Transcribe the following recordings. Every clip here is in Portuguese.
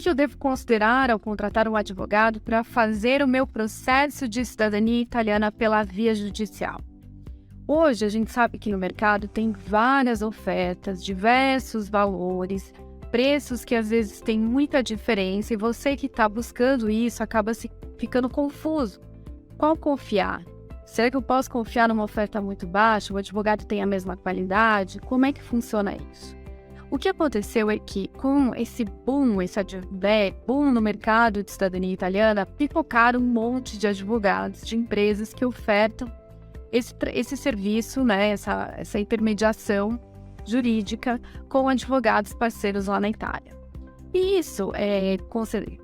que eu devo considerar ao contratar um advogado para fazer o meu processo de cidadania italiana pela via judicial? Hoje, a gente sabe que no mercado tem várias ofertas, diversos valores, preços que às vezes têm muita diferença e você que está buscando isso acaba ficando confuso. Qual confiar? Será que eu posso confiar numa oferta muito baixa? O advogado tem a mesma qualidade? Como é que funciona isso? O que aconteceu é que, com esse boom no mercado de cidadania italiana, pipocaram um monte de advogados, de empresas que ofertam esse serviço, né, essa intermediação jurídica com advogados parceiros lá na Itália. E isso,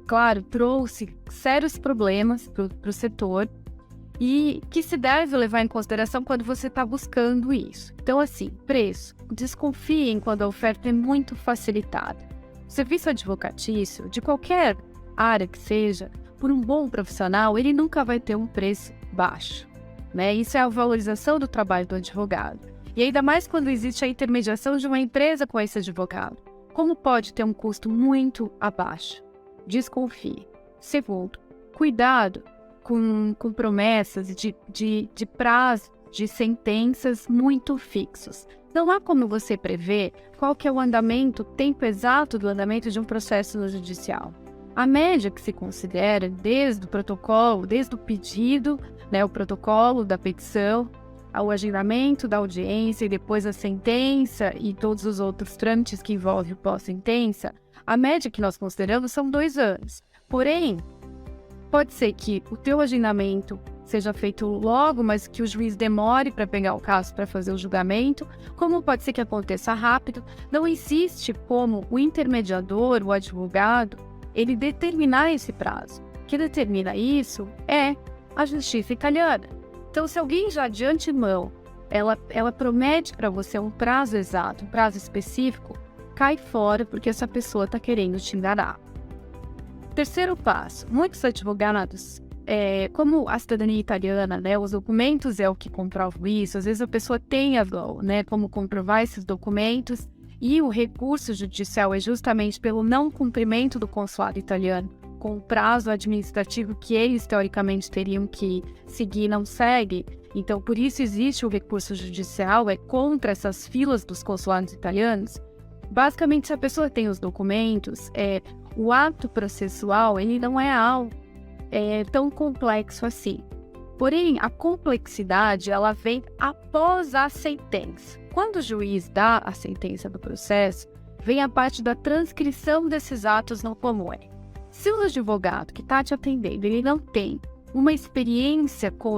claro, trouxe sérios problemas para o setor e que se deve levar em consideração quando você está buscando isso. Então, assim, preço. Desconfiem quando a oferta é muito facilitada. O serviço advocatício, de qualquer área que seja, por um bom profissional, ele nunca vai ter um preço baixo, né? Isso é a valorização do trabalho do advogado. E ainda mais quando existe a intermediação de uma empresa com esse advogado. Como pode ter um custo muito abaixo? Desconfie. Segundo, cuidado com promessas de prazo, de sentenças muito fixos. Não há como você prever qual que é o andamento, o tempo exato do andamento de um processo no judicial. A média que se considera, desde o protocolo, desde o pedido, né, o protocolo da petição, ao agendamento da audiência e depois a sentença e todos os outros trâmites que envolvem o pós-sentença, a média que nós consideramos são 2 anos. Porém, pode ser que o teu agendamento seja feito logo, mas que o juiz demore para pegar o caso para fazer o julgamento, como pode ser que aconteça rápido. Não existe como o intermediador, o advogado, ele determinar esse prazo. Quem determina isso é a justiça italiana. Então, se alguém já de antemão, ela promete para você um prazo exato, um prazo específico, cai fora porque essa pessoa está querendo te enganar. Terceiro passo, muitos advogados, como a cidadania italiana, né, os documentos é o que comprovam isso, às vezes a pessoa tem como comprovar esses documentos e o recurso judicial é justamente pelo não cumprimento do consulado italiano com o prazo administrativo que eles teoricamente teriam que seguir, não segue. Então, por isso existe o recurso judicial, contra essas filas dos consulados italianos. Basicamente, se a pessoa tem os documentos, o ato processual ele não é algo tão complexo assim. Porém, a complexidade ela vem após a sentença. Quando o juiz dá a sentença do processo, vem a parte da transcrição desses atos no comune. Se o advogado que está te atendendo ele não tem uma experiência com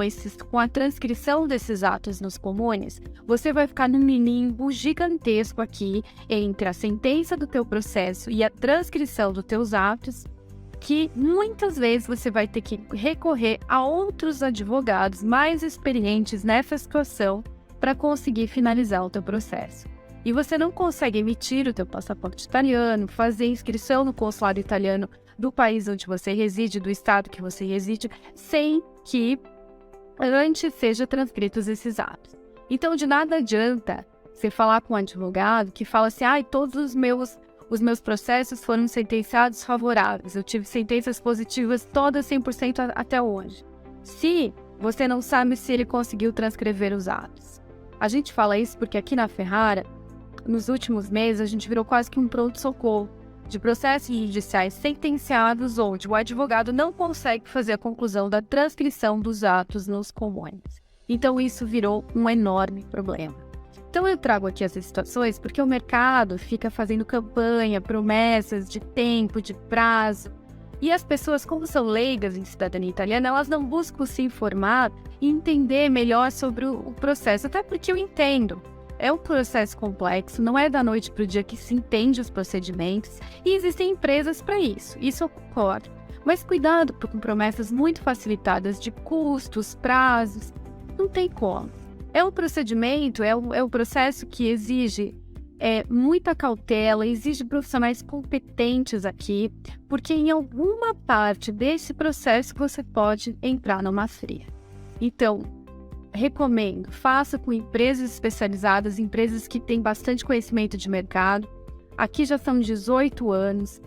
a transcrição desses atos nos comunes, você vai ficar num limbo gigantesco aqui entre a sentença do teu processo e a transcrição dos teus atos, que muitas vezes você vai ter que recorrer a outros advogados mais experientes nessa situação para conseguir finalizar o teu processo. E você não consegue emitir o teu passaporte italiano, fazer inscrição no consulado italiano do país onde você reside, do estado que você reside, sem que antes sejam transcritos esses atos. Então, de nada adianta você falar com um advogado que fala assim, todos os meus processos foram sentenciados favoráveis, eu tive sentenças positivas todas 100% até hoje. Se você não sabe se ele conseguiu transcrever os atos. A gente fala isso porque aqui na Ferrara, nos últimos meses, a gente virou quase que um pronto-socorro de processos judiciais sentenciados onde o advogado não consegue fazer a conclusão da transcrição dos atos nos comunes. Então, isso virou um enorme problema. Então, eu trago aqui essas situações porque o mercado fica fazendo campanha, promessas de tempo, de prazo. E as pessoas, como são leigas em cidadania italiana, elas não buscam se informar e entender melhor sobre o processo, até porque eu entendo. É um processo complexo, não é da noite para o dia que se entende os procedimentos e existem empresas para isso, eu concordo. Mas cuidado com promessas muito facilitadas de custos, prazos, não tem como. É um procedimento, é um processo que exige muita cautela, exige profissionais competentes aqui, porque em alguma parte desse processo você pode entrar numa fria. Então, recomendo, faça com empresas especializadas, empresas que têm bastante conhecimento de mercado. Aqui já são 18 anos,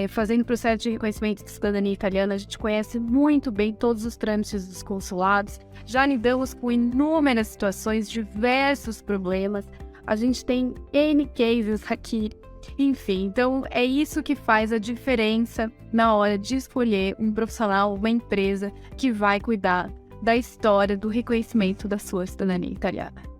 fazendo processo de reconhecimento de cidadania italiana, a gente conhece muito bem todos os trâmites dos consulados, já lidamos com inúmeras situações, diversos problemas, a gente tem N cases aqui, enfim, então é isso que faz a diferença na hora de escolher um profissional, uma empresa que vai cuidar da história do reconhecimento da sua cidadania italiana.